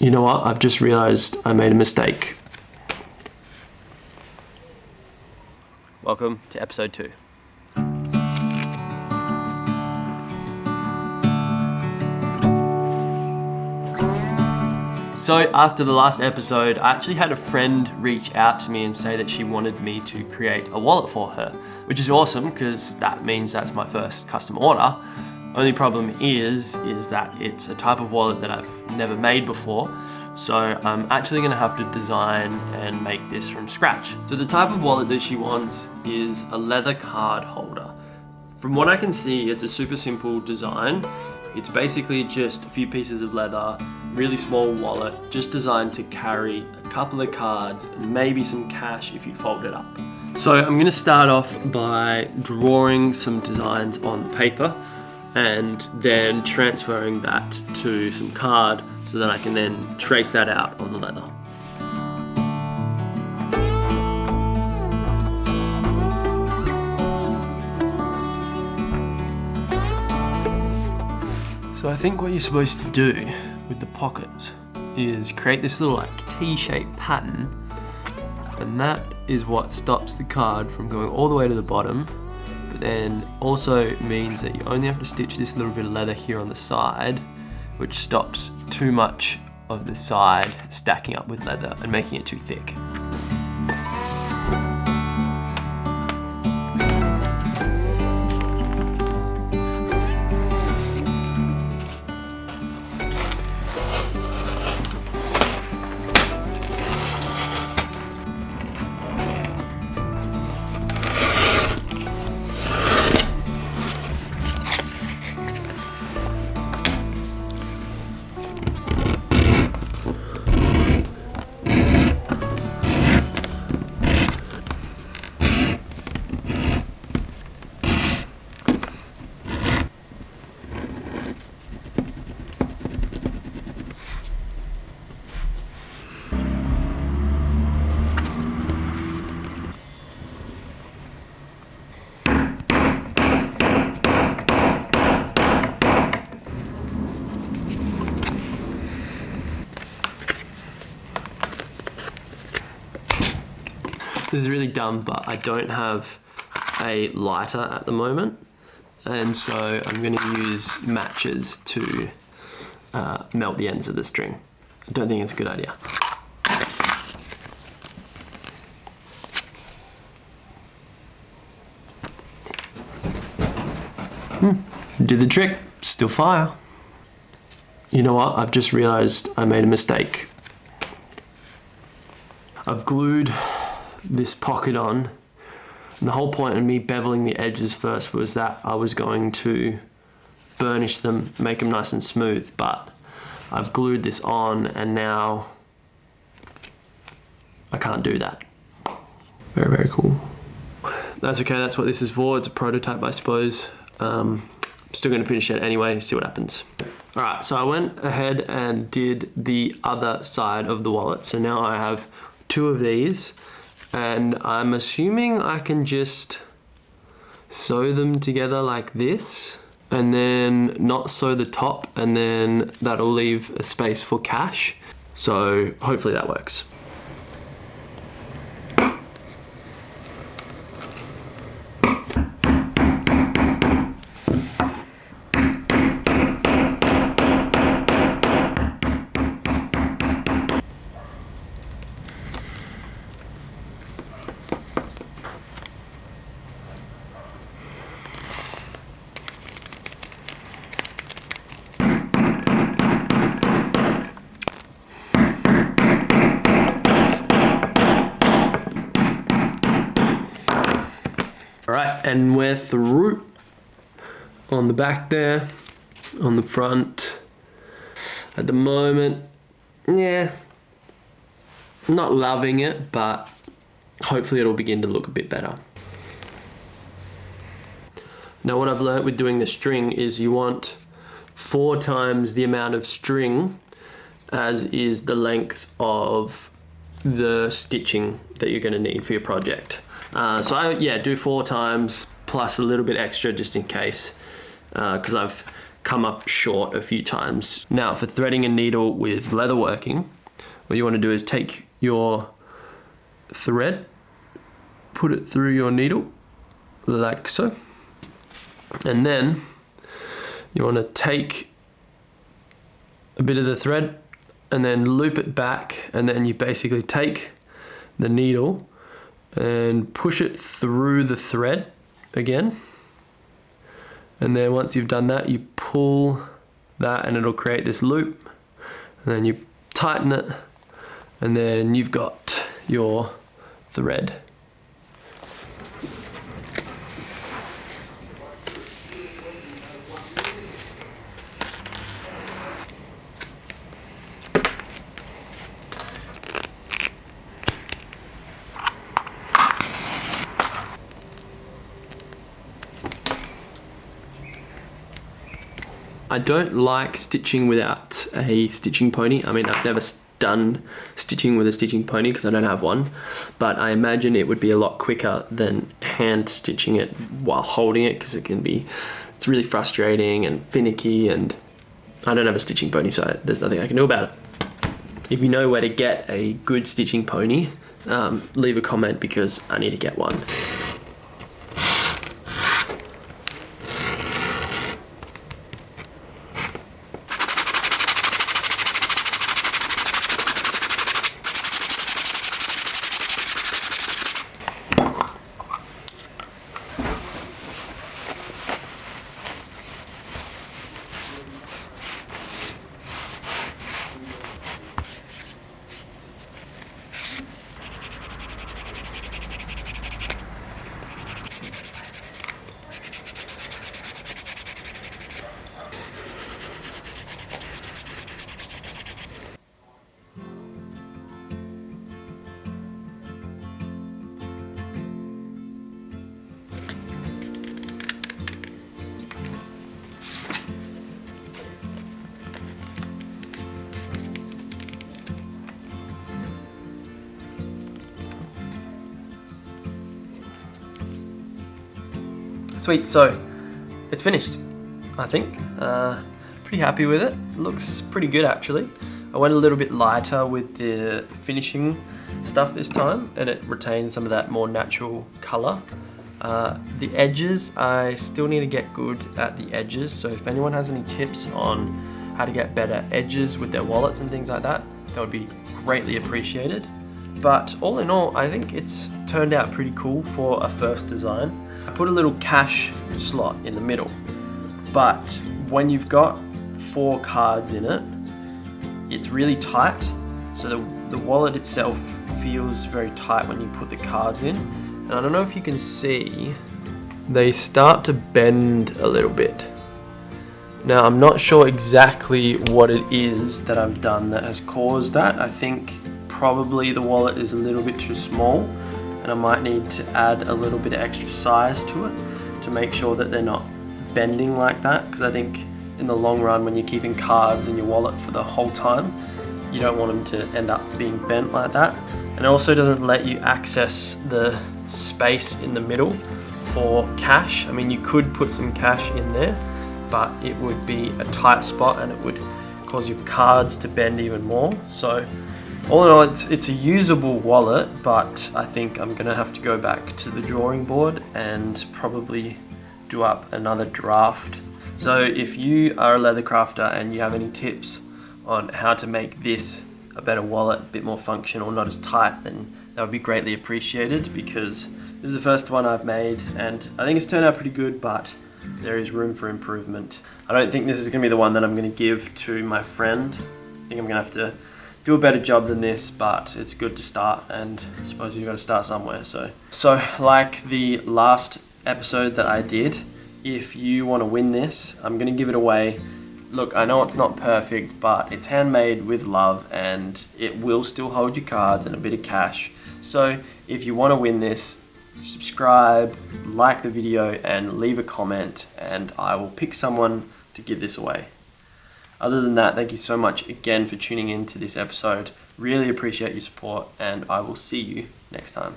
You know what? I've just realized I made a mistake. Welcome to episode 2. So after the last episode, I actually had a friend reach out to me and say that she wanted me to create a wallet for her, which is awesome because that means that's my first custom order. Only problem is that it's a type of wallet that I've never made before. So I'm actually gonna have to design and make this from scratch. So the type of wallet that she wants is a leather card holder. From what I can see, it's a super simple design. It's basically just a few pieces of leather, really small wallet, just designed to carry a couple of cards and maybe some cash if you fold it up. So I'm gonna start off by drawing some designs on paper and then transferring that to some card so that I can then trace that out on the leather. So I think what you're supposed to do with the pockets is create this little like T-shaped pattern, and that is what stops the card from going all the way to the bottom, but then also means that you only have to stitch this little bit of leather here on the side, which stops too much of the side stacking up with leather and making it too thick. This is really dumb, but I don't have a lighter at the moment, and so I'm going to use matches to melt the ends of the string. I don't think it's a good idea. Did the trick, still fire. You know what? I've just realized I made a mistake. I've glued this pocket on, and the whole point of me beveling the edges first was that I was going to burnish them, make them nice and smooth, but I've glued this on and now I can't do that. Very, very cool. That's okay, that's what this is for. It's a prototype, I suppose. I'm still gonna finish it anyway, see what happens. All right, so I went ahead and did the other side of the wallet. So now I have 2 of these, and I'm assuming I can just sew them together like this and then not sew the top, and then that'll leave a space for cash. So hopefully that works. All right, and we're through. On the back there, on the front. At the moment, yeah, not loving it, but hopefully it'll begin to look a bit better. Now what I've learnt with doing the string is you want 4 times the amount of string as is the length of the stitching that you're going to need for your project. So I do 4 times plus a little bit extra just in case. because I've come up short a few times. Now for threading a needle with leatherworking, what you want to do is take your thread, put it through your needle like so, and then you want to take a bit of the thread and then loop it back, and then you basically take the needle and push it through the thread again, and then once you've done that, you pull that and it'll create this loop, and then you tighten it, and then you've got your thread. I don't like stitching without a stitching pony. I mean, I've never done stitching with a stitching pony because I don't have one, but I imagine it would be a lot quicker than hand stitching it while holding it, because it's really frustrating and finicky, and I don't have a stitching pony, so there's nothing I can do about it. If you know where to get a good stitching pony, leave a comment because I need to get one. Sweet, so it's finished, I think. Pretty happy with it. Looks pretty good actually. I went a little bit lighter with the finishing stuff this time, and it retained some of that more natural color. The edges, I still need to get good at the edges, so if anyone has any tips on how to get better edges with their wallets and things like that, that would be greatly appreciated. But all in all, I think it's turned out pretty cool for a first design. I put a little cash slot in the middle, but when you've got 4 cards in it, it's really tight, so the wallet itself feels very tight when you put the cards in. And I don't know if you can see, they start to bend a little bit. Now I'm not sure exactly what it is that I've done that has caused that. I think probably the wallet is a little bit too small, and I might need to add a little bit of extra size to it to make sure that they're not bending like that, because I think in the long run, when you're keeping cards in your wallet for the whole time, you don't want them to end up being bent like that. And it also doesn't let you access the space in the middle for cash. I mean, you could put some cash in there, but it would be a tight spot and it would cause your cards to bend even more. So all in all, it's a usable wallet, but I think I'm gonna have to go back to the drawing board and probably do up another draft. So if you are a leather crafter and you have any tips on how to make this a better wallet, a bit more functional, not as tight, then that would be greatly appreciated, because this is the first one I've made and I think it's turned out pretty good, but there is room for improvement. I don't think this is gonna be the one that I'm gonna give to my friend. I think I'm gonna have to do a better job than this, but it's good to start, and I suppose you've got to start somewhere. So like the last episode that I did, if you want to win this, I'm going to give it away. Look, I know it's not perfect, but it's handmade with love and it will still hold your cards and a bit of cash. So if you want to win this, subscribe, like the video and leave a comment, and I will pick someone to give this away. Other than that, thank you so much again for tuning in to this episode. Really appreciate your support, and I will see you next time.